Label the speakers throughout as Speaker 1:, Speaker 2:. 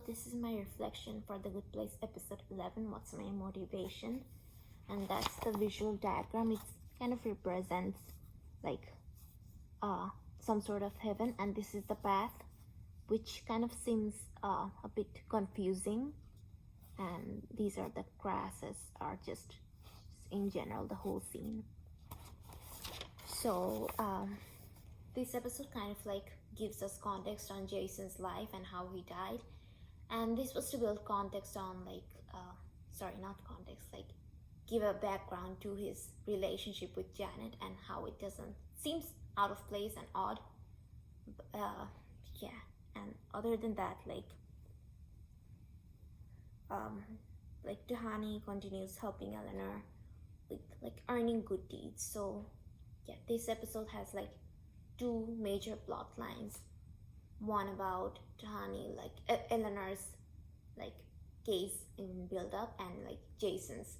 Speaker 1: this is my reflection for The Good Place episode 11. What's my motivation? And that's the visual diagram. It kind of represents like some sort of heaven, and this is the path, which kind of seems a bit confusing. And these are the grasses, are just in general the whole scene. So this episode kind of like gives us context on Jason's life and how he died, and this was to build context on give a background to his relationship with Janet and how it doesn't seems out of place and odd. And other than that, Tahani continues helping Eleanor with earning good deeds. So yeah, this episode has two major plot lines. One about Tahani, Eleanor's case in build up, and Jason's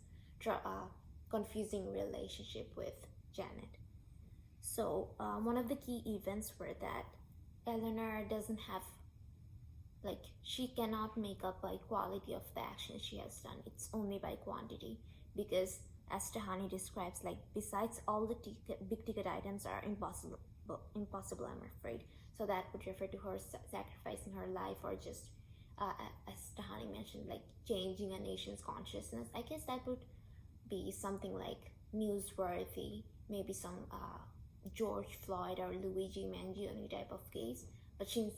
Speaker 1: confusing relationship with Janet. So one of the key events were that Eleanor doesn't have she cannot make up by quality of the action she has done. It's only by quantity, because as Tahani describes, besides all the big ticket items are impossible, I'm afraid. So that would refer to her sacrificing her life, or just as Tahani mentioned, changing a nation's consciousness. I guess that would be something newsworthy, maybe some George Floyd or Luigi Mangione type of case. But since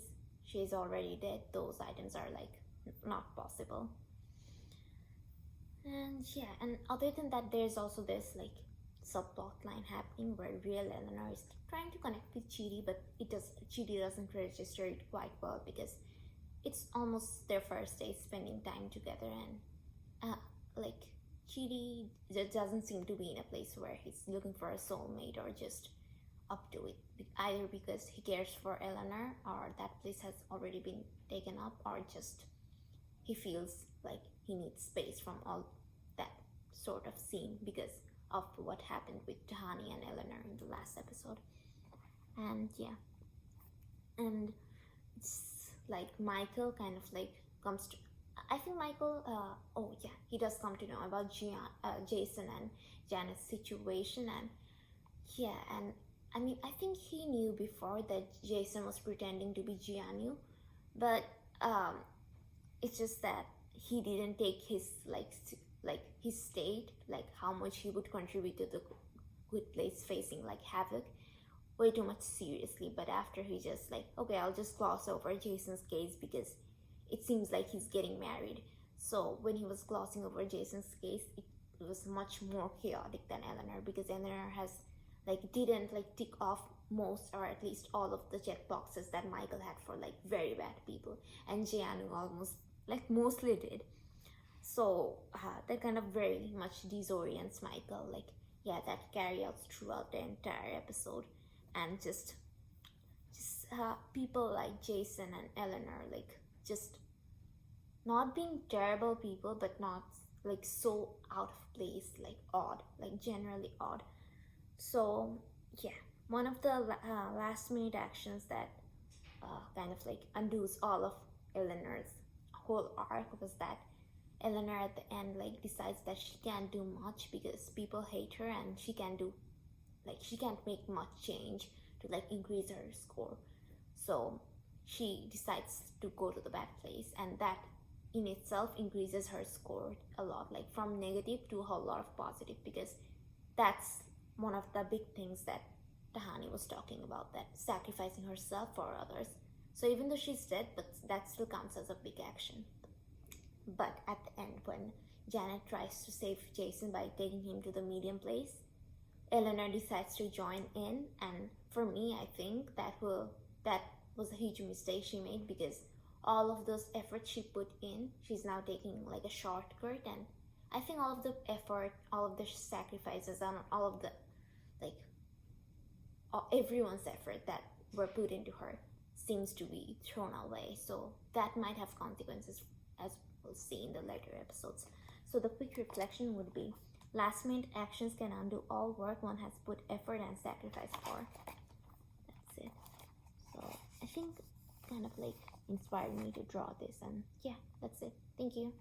Speaker 1: she's already dead, those items are not possible. And yeah, and other than that, there's also this subplot line happening where real Eleanor is trying to connect with Chidi, but Chidi doesn't register it quite well, because it's almost their first day spending time together, and Chidi doesn't seem to be in a place where he's looking for a soulmate or just up to it, either because he cares for Eleanor, or that place has already been taken up, or just he feels like he needs space from all that sort of scene because of what happened with Tahani and Eleanor in the last episode. And yeah, and it's Michael kind of comes to, I think Michael he does come to know about Jason and Janet's situation. And yeah, and I mean, I think he knew before that Jason was pretending to be Jianyu, but it's just that he didn't take his his state, how much he would contribute to the Good Place facing havoc, way too much seriously. But after he just okay, I'll just gloss over Jason's case because it seems like he's getting married. So when he was glossing over Jason's case, it was much more chaotic than Eleanor, because Eleanor has didn't tick off most, or at least all, of the check boxes that Michael had for very bad people, and Jianyu almost mostly did. So that kind of very much disorients Michael. That carry out throughout the entire episode. And just people like Jason and Eleanor just not being terrible people, but not so out of place, odd, generally odd. So yeah, one of the last minute actions that kind of undoes all of Eleanor's whole arc was that Eleanor at the end decides that she can't do much because people hate her, and she can't do she can't make much change to increase her score. So she decides to go to the bad place, and that in itself increases her score a lot, from negative to a whole lot of positive, because that's one of the big things that Tahani was talking about, that sacrificing herself for others. So even though she's dead, but that still counts as a big action. But at the end, when Janet tries to save Jason by taking him to the medium place, Eleanor decides to join in. And for me, I think that was a huge mistake she made, because all of those efforts she put in, she's now taking a shortcut. And I think all of the effort, all of the sacrifices, and all of the everyone's effort that were put into her seems to be thrown away. So that might have consequences, as we'll see in the later episodes. So the quick reflection would be, last minute actions can undo all work one has put effort and sacrifice for. That's it. So I think kind of inspired me to draw this. And yeah, that's it. Thank you.